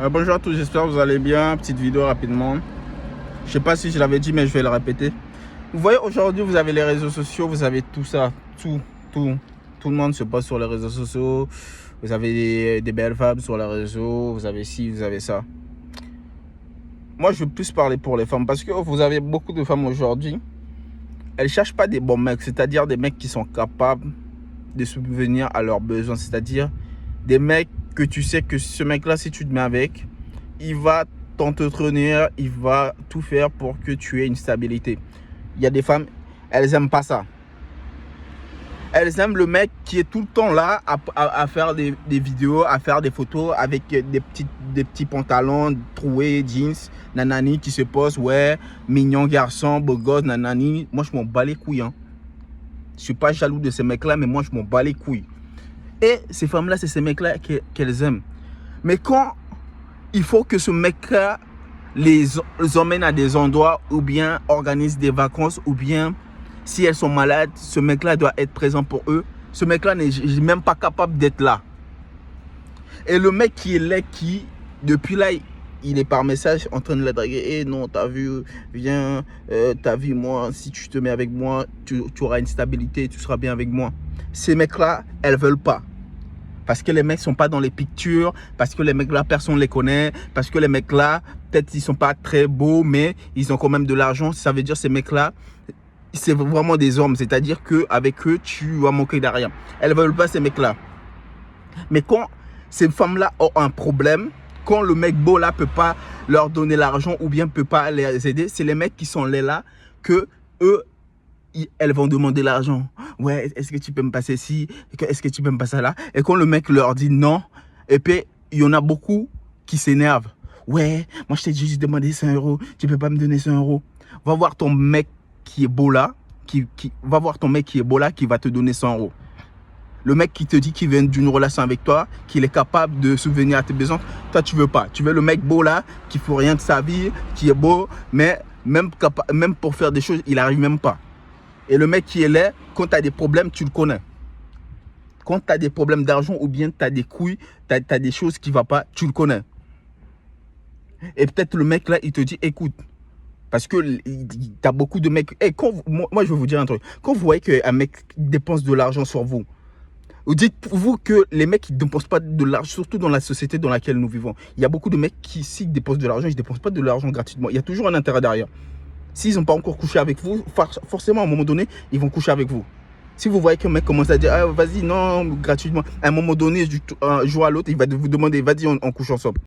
Bonjour à tous, j'espère que vous allez bien. Petite vidéo rapidement. Je sais pas si je l'avais dit, mais je vais le répéter. Vous voyez, aujourd'hui, vous avez les réseaux sociaux, vous avez tout ça, tout le monde se poste sur les réseaux sociaux. Vous avez des belles femmes sur les réseaux, vous avez ci, vous avez ça. Moi, je veux plus parler pour les femmes parce que vous avez beaucoup de femmes aujourd'hui. Elles ne cherchent pas des bons mecs, c'est-à-dire des mecs qui sont capables de subvenir à leurs besoins, c'est-à-dire des mecs que tu sais que ce mec-là, si tu te mets avec, il va t'entretenir, il va tout faire pour que tu aies une stabilité. Il y a des femmes, elles n'aiment pas ça. Elles aiment le mec qui est tout le temps là à faire des vidéos, à faire des photos avec des petits pantalons troués, jeans, nanani, qui se posent, ouais, mignon garçon, beau gosse, nanani. Moi, je m'en bats les couilles. Hein. Je ne suis pas jaloux de ces mecs-là, mais moi, je m'en bats les couilles. Et ces femmes-là, c'est ces mecs-là qu'elles aiment. Mais quand il faut que ce mec-là les emmène à des endroits ou bien organise des vacances ou bien si elles sont malades, ce mec-là doit être présent pour eux. Ce mec-là n'est même pas capable d'être là. Et le mec qui est là, qui, depuis là, il est par message en train de la draguer. Eh non, t'as vu, viens, t'as vu, moi, si tu te mets avec moi, tu auras une stabilité, tu seras bien avec moi. Ces mecs-là, elles veulent pas. Parce que les mecs sont pas dans les pictures, parce que les mecs là, personne ne les connaît, parce que les mecs là, peut-être ils sont pas très beaux, mais ils ont quand même de l'argent. Ça veut dire ces mecs là, c'est vraiment des hommes. C'est-à-dire qu'avec eux, tu vas manquer de rien. Elles veulent pas ces mecs là. Mais quand ces femmes là ont un problème, quand le mec beau là peut pas leur donner l'argent ou bien peut pas les aider, c'est les mecs qui sont là que eux, elles vont demander l'argent. Ouais, est-ce que tu peux me passer ci? Est-ce que tu peux me passer là? Et quand le mec leur dit non, et puis il y en a beaucoup qui s'énervent. Ouais, moi je t'ai juste demandé 100 €, tu peux pas me donner 100 €. Va voir ton mec qui est beau là, va voir ton mec qui est beau là, qui va te donner 100 €. Le mec qui te dit qu'il vient d'une relation avec toi, qu'il est capable de subvenir à tes besoins, toi tu veux pas. Tu veux le mec beau là, qui ne fait rien de sa vie, qui est beau, mais même pour faire des choses, il n'arrive même pas. Et le mec qui est là, quand tu as des problèmes, tu le connais. Quand tu as des problèmes d'argent ou bien tu as des couilles, tu as des choses qui ne vont pas, tu le connais. Et peut-être le mec là, il te dit, écoute, parce que tu as beaucoup de mecs. Et moi, je vais vous dire un truc. Quand vous voyez qu'un mec dépense de l'argent sur vous, dites-vous que les mecs ne dépensent pas de l'argent, surtout dans la société dans laquelle nous vivons. Il y a beaucoup de mecs qui, s'ils dépensent de l'argent, ils ne dépensent pas de l'argent gratuitement. Il y a toujours un intérêt derrière. S'ils n'ont pas encore couché avec vous, forcément, à un moment donné, ils vont coucher avec vous. Si vous voyez qu'un mec commence à dire, ah, vas-y, non, gratuitement, à un moment donné, un jour à l'autre, il va vous demander, vas-y, on couche ensemble.